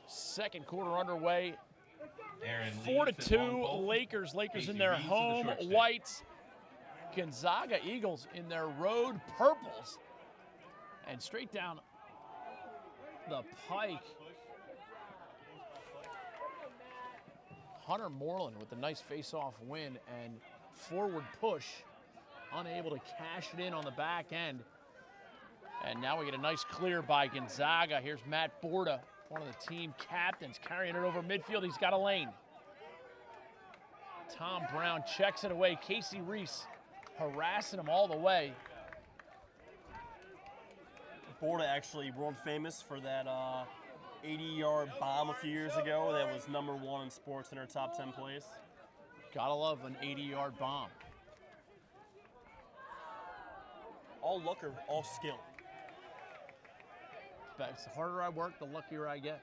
Second quarter underway. Aaron 4-2 Lakers. Lakers in their home whites. Gonzaga Eagles in their road purples. And straight down the pike, Hunter Moreland with a nice face-off win and forward push, unable to cash it in on the back end. And now we get a nice clear by Gonzaga. Here's Matt Borda, one of the team captains, carrying it over midfield. He's got a lane. Tom Brown checks it away. Casey Reese harassing him all the way. Borda actually world famous for that 80-yard bomb a few years ago that was #1 in Sports in our top 10 plays. Gotta love an 80-yard bomb. All luck or all skill? But the harder I work, the luckier I get.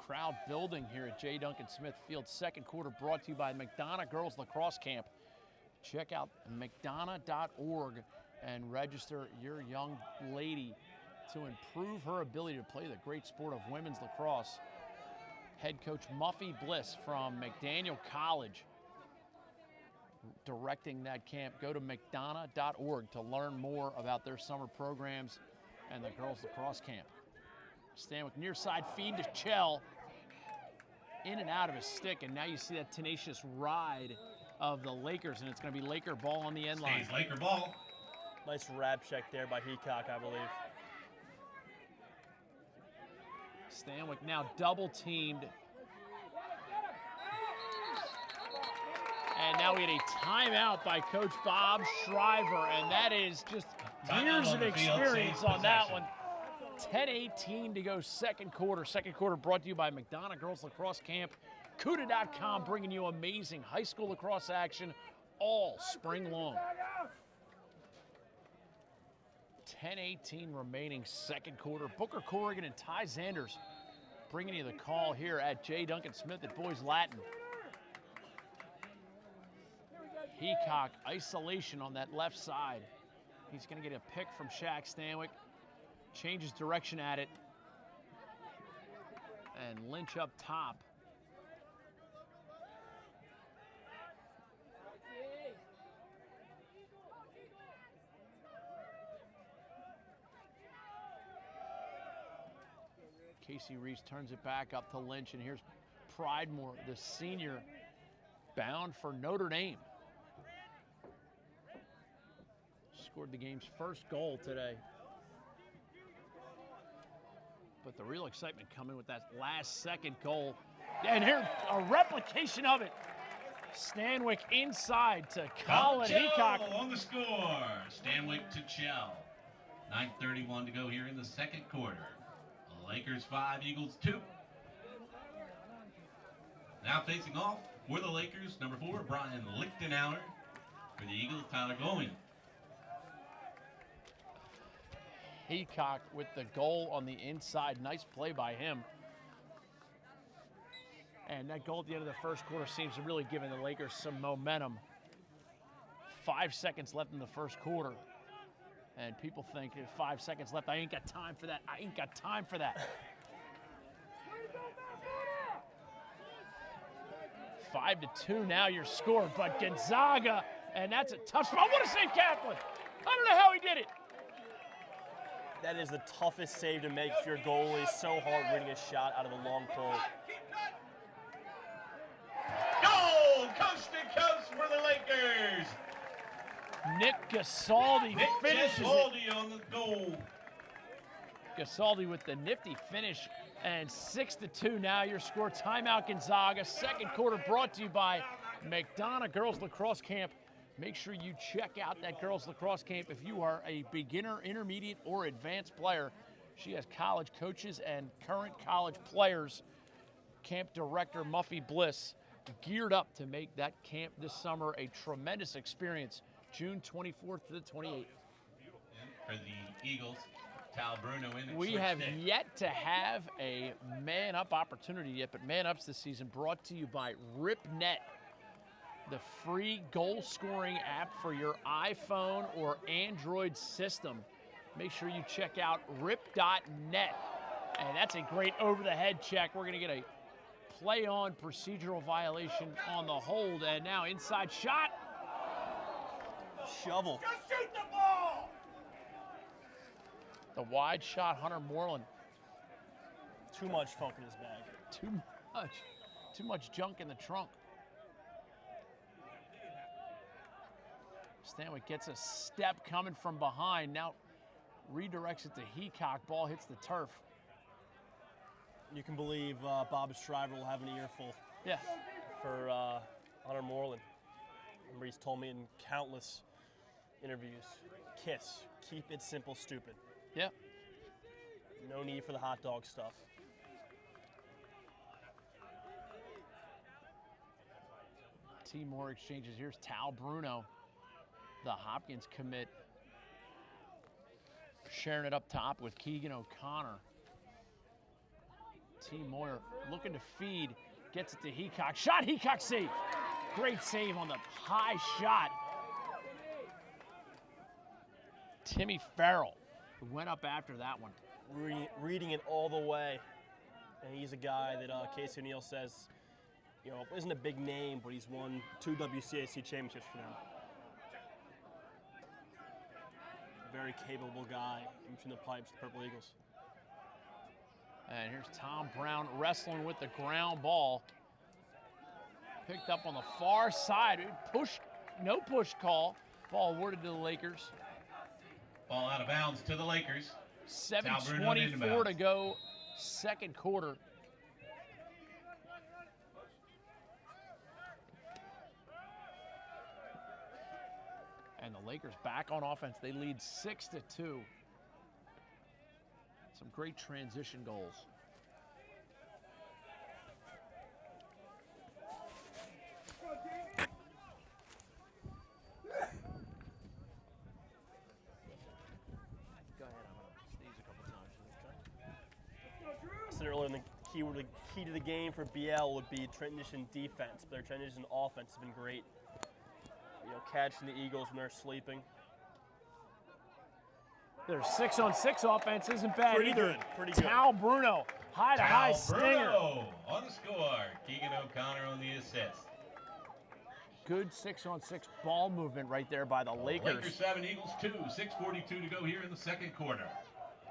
Crowd building here at J. Duncan Smith Field. Second quarter brought to you by McDonough Girls Lacrosse Camp. Check out mcdonough.org and register your young lady to improve her ability to play the great sport of women's lacrosse. Head coach Muffy Bliss from McDaniel College directing that camp. Go to mcdonough.org to learn more about their summer programs and the girls lacrosse camp. Stanwick near side feed to Chell. In and out of his stick, and now you see that tenacious ride of the Lakers, and it's going to be Laker ball on the end line. Stays Laker ball. Nice rab check there by Heacock, I believe. Stanwick now double teamed. And now we get a timeout by Coach Bob Shriver, and that is just years of experience on that one. 10:18 to go, second quarter. Second quarter brought to you by McDonough Girls Lacrosse Camp. CUDA.com bringing you amazing high school lacrosse action all spring long. 10:18 remaining, second quarter. Booker Corrigan and Ty Zanders bringing you the call here at J. Duncan Smith at Boys Latin. Heacock, isolation on that left side. He's going to get a pick from Shaq Stanwick. Changes direction at it. And Lynch up top. Casey Reese turns it back up to Lynch, and here's Pridemore, the senior, bound for Notre Dame. Scored the game's first goal today. But the real excitement coming with that last second goal. And here, a replication of it. Stanwick inside to Colin Heacock. On the score. Stanwick to Chell. 9:31 to go here in the second quarter. Lakers 5, Eagles 2. Now facing off for the Lakers, number 4, Brian Lichtenauer. For the Eagles, Tyler Gowen. Heacock with the goal on the inside. Nice play by him. And that goal at the end of the first quarter seems to really give the Lakers some momentum. 5 seconds left in the first quarter. And people think 5 seconds left, I ain't got time for that. I ain't got time for that. 5-2 now your score, but Gonzaga, and that's a tough spot. What a save, Kaplan. I don't know how he did it. That is the toughest save to make if your goalie is so hard winning a shot out of the long pole. Goal! Coast to coast for the Lakers! Nick Gasaldi finishes it. On the goal. Gasaldi with the nifty finish, and 6-2 now your score. Timeout Gonzaga. Second quarter brought to you by McDonough Girls Lacrosse Camp. Make sure you check out that girls lacrosse camp if you are a beginner, intermediate, or advanced player. She has college coaches and current college players. Camp director Muffy Bliss geared up to make that camp this summer a tremendous experience. June 24th to the 28th. For the Eagles, Tal Bruno in the We have yet to have a man-up opportunity yet, but man-ups this season brought to you by RipNet, the free goal-scoring app for your iPhone or Android system. make sure you check out rip.net. And that's a great over-the-head check. We're going to get a play-on procedural violation on the hold. And now inside shot. Shovel. Just shoot the ball! The wide shot, Hunter Moreland. Too much funk in his bag. Too much junk in the trunk. Stanwick gets a step coming from behind. Now redirects it to Heacock. Ball hits the turf. You can believe Bob Shriver will have an earful. Yeah. For Hunter Moreland. Remember, he's told me in countless interviews, KISS, keep it simple, stupid. Yeah. No need for the hot dog stuff. More exchanges. Here's Tal Bruno, the Hopkins commit, sharing it up top with Keegan O'Connor. T. Moyer looking to feed, gets it to Heacock. Shot, Heacock save. Great save on the high shot. Timmy Farrell, who went up after that one. Reading it all the way. And he's a guy that Casey O'Neill says, you know, isn't a big name, but he's won 2 WCAC championships for them. Very capable guy between the pipes, the Purple Eagles. And here's Tom Brown wrestling with the ground ball. Picked up on the far side. Push, no push call. Ball awarded to the Lakers. Ball out of bounds to the Lakers. 7:24 to go, second quarter. And the Lakers back on offense. They lead 6-2. Some great transition goals. Go ahead, I'm going to sneeze a couple times. I said earlier, the key to the game for BL would be transition defense. But their transition offense has been great. You know, catching the Eagles when they're sleeping. Their 6-on-6 offense isn't bad Pretty either. good, pretty good. Tal Bruno, high-to-high stinger. Bruno on the score. Keegan O'Connor on the assist. Good 6-on-6 ball movement right there by the Lakers. Lakers 7, Eagles 2. 6:42 to go here in the second quarter.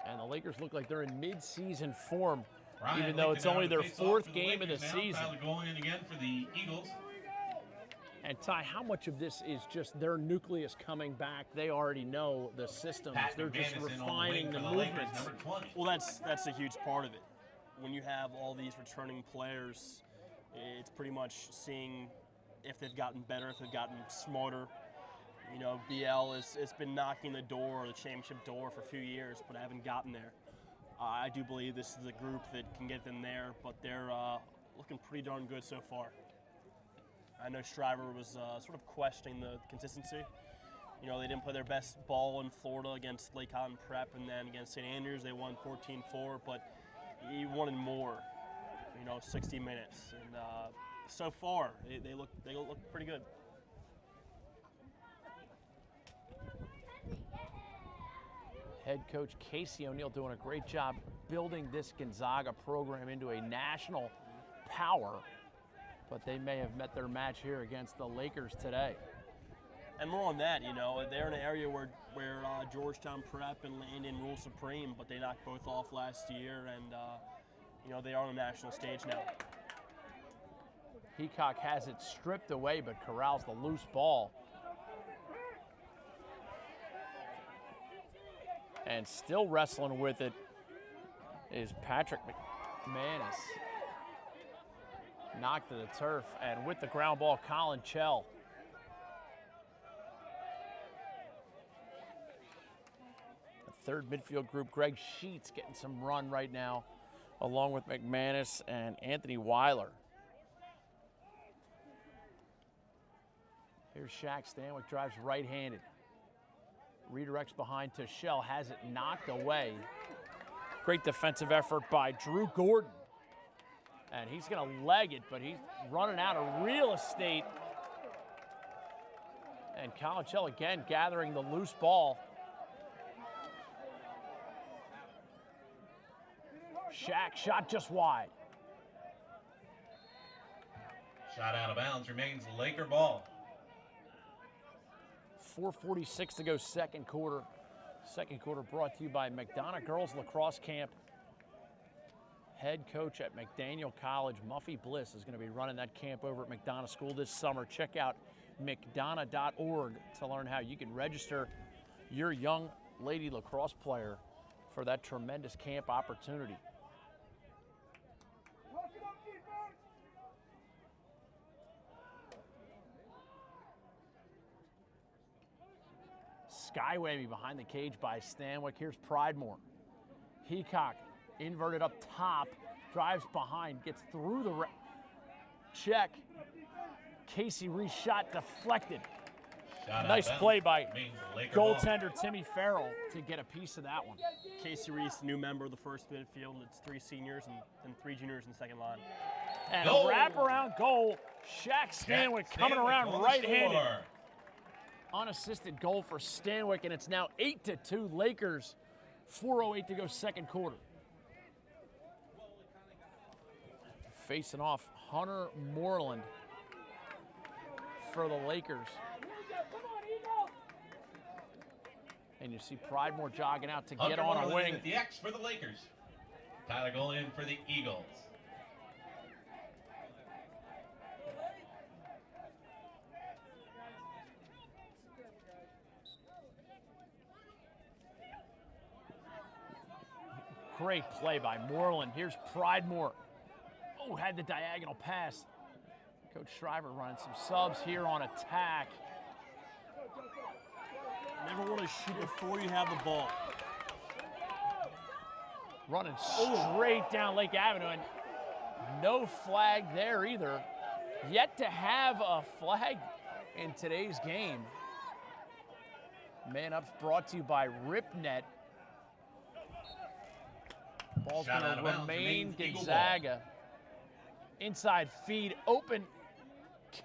And the Lakers look like they're in mid-season form, Ryan even though it's Lincoln only out their face-off fourth for game of the Lakers now. season. Tyler going in again for the Eagles. And Ty, how much of this is just their nucleus coming back? They already know the systems. They're just refining the movements. Number 20. Well, that's a huge part of it. When you have all these returning players, it's pretty much seeing if they've gotten better, if they've gotten smarter. You know, BL has been knocking the door, the championship door, for a few years, but I haven't gotten there. I do believe this is a group that can get them there, but they're looking pretty darn good so far. I know Shriver was sort of questioning the consistency. You know, they didn't play their best ball in Florida against Lake Cotton Prep, and then against St. Andrews they won 14-4, but he wanted more. You know, 60 minutes, and so far they look pretty good. Head coach Casey O'Neill doing a great job building this Gonzaga program into a national power, but they may have met their match here against the Lakers today. And more on that, you know, they're in an area where Georgetown Prep and Landon rule supreme, but they knocked both off last year, and you know, they are on the national stage now. Heacock has it stripped away, but corrals the loose ball. And still wrestling with it is Patrick McManus. Knocked to the turf, and with the ground ball, Colin Chell. The third midfield group, Greg Sheets, getting some run right now, along with McManus and Anthony Weiler. Here's Shaq Stanwick, drives right-handed. Redirects behind to Shell, has it knocked away. Great defensive effort by Drew Gordon. And he's going to leg it, but he's running out of real estate. And Colin Chell again gathering the loose ball. Shaq shot just wide. Shot out of bounds, remains Laker ball. 4:46 to go second quarter. Second quarter brought to you by McDonough Girls Lacrosse Camp. Head coach at McDaniel College, Muffy Bliss, is going to be running that camp over at McDonough School this summer. Check out mcdonough.org to learn how you can register your young lady lacrosse player for that tremendous camp opportunity. Skywavy behind the cage by Stanwick. Here's Pridemore. Heacock inverted up top, drives behind, gets through the check. Casey Reese shot deflected. Nice play by goaltender Timmy Farrell to get a piece of that one. Casey Reese, new member of the first midfield. It's 3 seniors and 3 juniors in the second line. And a wraparound goal. Shaq Stanwick coming around right-handed. Unassisted goal for Stanwick, and it's now 8-2 Lakers. 4:08 to go second quarter. Facing off Hunter Moreland for the Lakers. And you see Pridemore jogging out to get on a wing. The X for the Lakers. Tyler going in for the Eagles. Great play by Moreland. Here's Pridemore. Oh, had the diagonal pass. Coach Shriver running some subs here on attack. Never want to shoot before you have the ball. Running straight down Lake Avenue, and no flag there either. Yet to have a flag in today's game. Man Up's brought to you by RipNet. Ball's going to remain Gonzaga. Inside feed, open.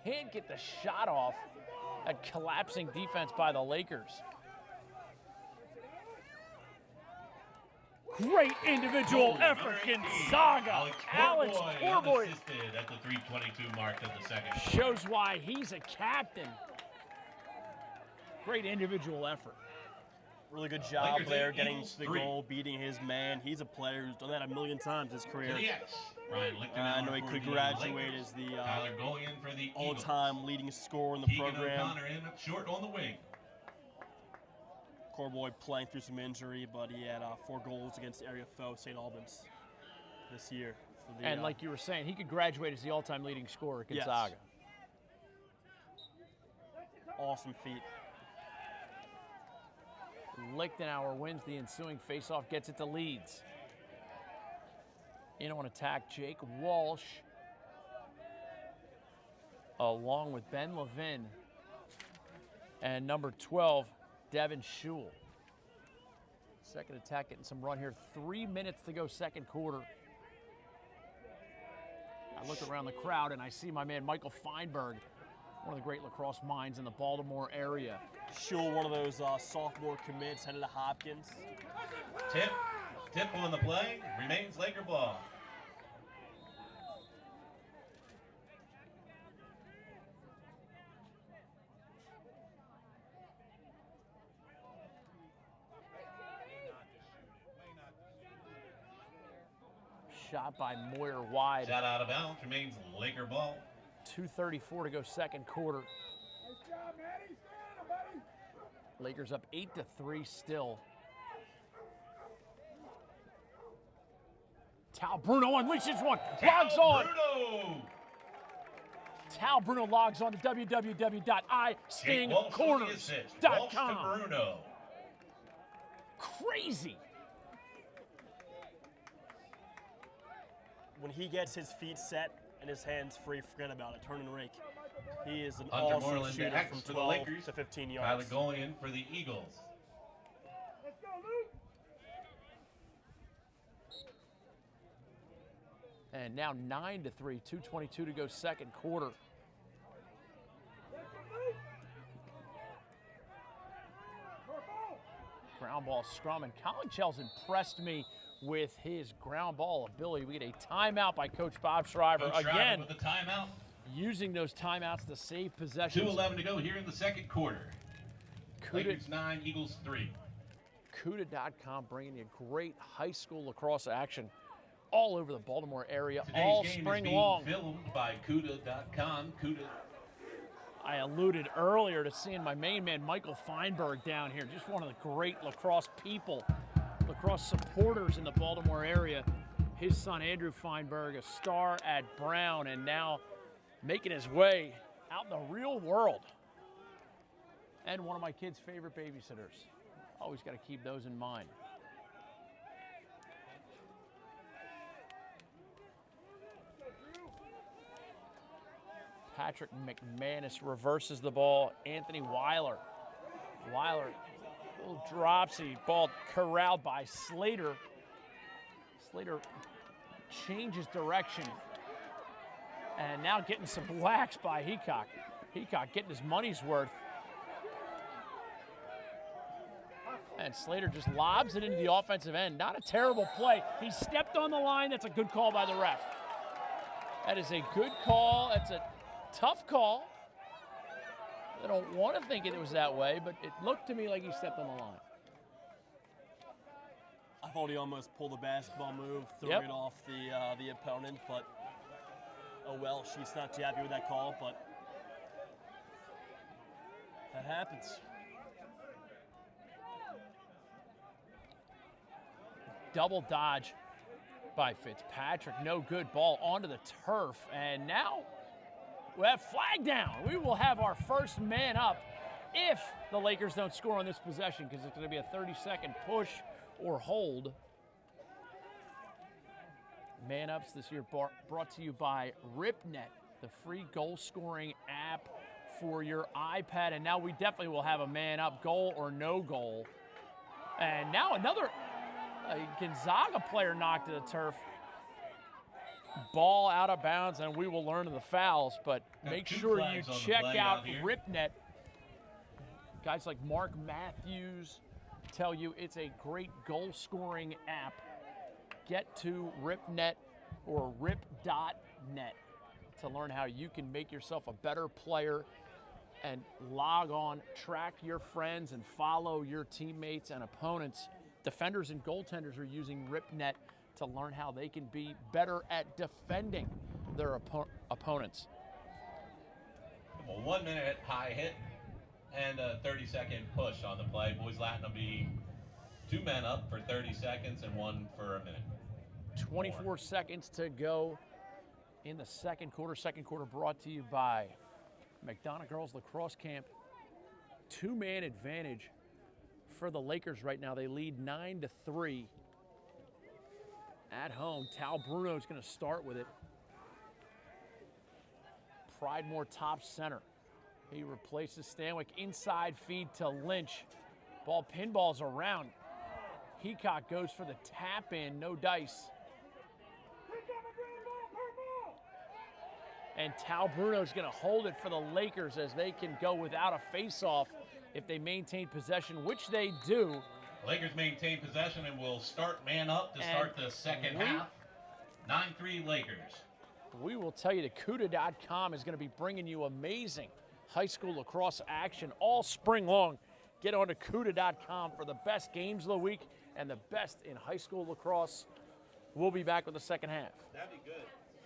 Can't get the shot off. A collapsing defense by the Lakers. Great individual effort, Gonzaga. Alex Corboy assisted at the 3:22 mark of the second. Shows why he's a captain. Great individual effort. Really good job Lakers there, 8, getting Eagles to the 3. goal, beating his man. He's a player who's done that a million times in his career. I know he could graduate as the Tyler going in for the all-time leading scorer in the Keegan program. O'Connor in up short on the wing. Corboy playing through some injury, but he had 4 goals against area foe St. Albans this year. For the, And like you were saying, he could graduate as the all-time leading scorer at Gonzaga. Yes. Awesome feat. Lichtenauer wins the ensuing faceoff, gets it to Leeds. In on attack, Jake Walsh, along with Ben Levin, and number 12, Devin Schul. Second attack getting some run here. 3 minutes to go second quarter. I look around the crowd and I see my man Michael Feinberg, one of the great lacrosse minds in the Baltimore area. Schul, one of those sophomore commits, headed to Hopkins. Tip on the play, remains Laker ball. Shot by Moyer wide. Shot out of bounds, remains Laker ball. 2:34 to go second quarter. Lakers up 8-3 still. Tal Bruno unleashes one, logs on. Bruno. Tal Bruno logs on to www.istingcorners.com. Bruno. Crazy. When he gets his feet set and his hands free, forget about it. Turn and rake. He is an Hunter awesome Moreland shooter X from for the 12 Lakers. to 15 Tyler yards. going in for the Eagles. And now 9-3, 2:22 to go second quarter. Ground ball scrum, and Colin Chell's impressed me with his ground ball ability. We get a timeout by Coach Bob Shriver. Coach Shriver Again, with the timeout. using those timeouts to save possessions. 2:11 to go here in the second quarter. Cuda, Lakers 9, Eagles 3. Cuda.com bringing you great high school lacrosse action all over the Baltimore area Today's all game spring is being long. filmed by Cuda.com. Cuda. I alluded earlier to seeing my main man Michael Feinberg down here, just one of the great lacrosse people, lacrosse supporters in the Baltimore area. His son Andrew Feinberg, a star at Brown, and now making his way out in the real world. And one of my kids' favorite babysitters. Always got to keep those in mind. Patrick McManus reverses the ball. Anthony Weiler. Weiler, little dropsy. Ball corralled by Slater. Slater changes direction. And now getting some whacks by Heacock. Heacock getting his money's worth. And Slater just lobs it into the offensive end. Not a terrible play. He stepped on the line. That's a good call by the ref. That is a good call. That's a tough call. I don't want to think it was that way, but it looked to me like he stepped on the line. I thought he almost pulled a basketball move, threw Yep. it off the opponent, but oh well, she's not too happy with that call, but that happens. Double dodge by Fitzpatrick. No good. Ball onto the turf. And now we have flag down. We will have our first man up if the Lakers don't score on this possession, because it's going to be a 30-second push or hold. Man ups this year brought to you by RipNet, the free goal scoring app for your iPad. And now we definitely will have a man up, goal or no goal. And now another Gonzaga player knocked to the turf. Ball out of bounds, and we will learn of the fouls, but make sure you check out RipNet. Guys like Mark Matthews tell you it's a great goal-scoring app. Get to RipNet or rip.net to learn how you can make yourself a better player and log on, track your friends, and follow your teammates and opponents. Defenders and goaltenders are using RipNet to learn how they can be better at defending their opponents. A 1 minute high hit and a 30-second push on the play. Boys Latin will be 2 men up for 30 seconds and 1 for a minute. 24 seconds to go in the second quarter. Second quarter brought to you by McDonough Girls Lacrosse Camp. 2-man advantage for the Lakers right now. They lead 9-3 at home. Tal Bruno is going to start with it. Pridemore top center. He replaces Stanwick. Inside feed to Lynch. Ball pinballs around. Heacock goes for the tap in. No dice. And Tal Bruno is going to hold it for the Lakers as they can go without a face-off if they maintain possession, which they do. Lakers maintain possession and will start man up to start the second half. 9-3 Lakers. We will tell you that Cuda.com is going to be bringing you amazing high school lacrosse action all spring long. Get on to Cuda.com for the best games of the week and the best in high school lacrosse. We'll be back with the second half. That'd be good.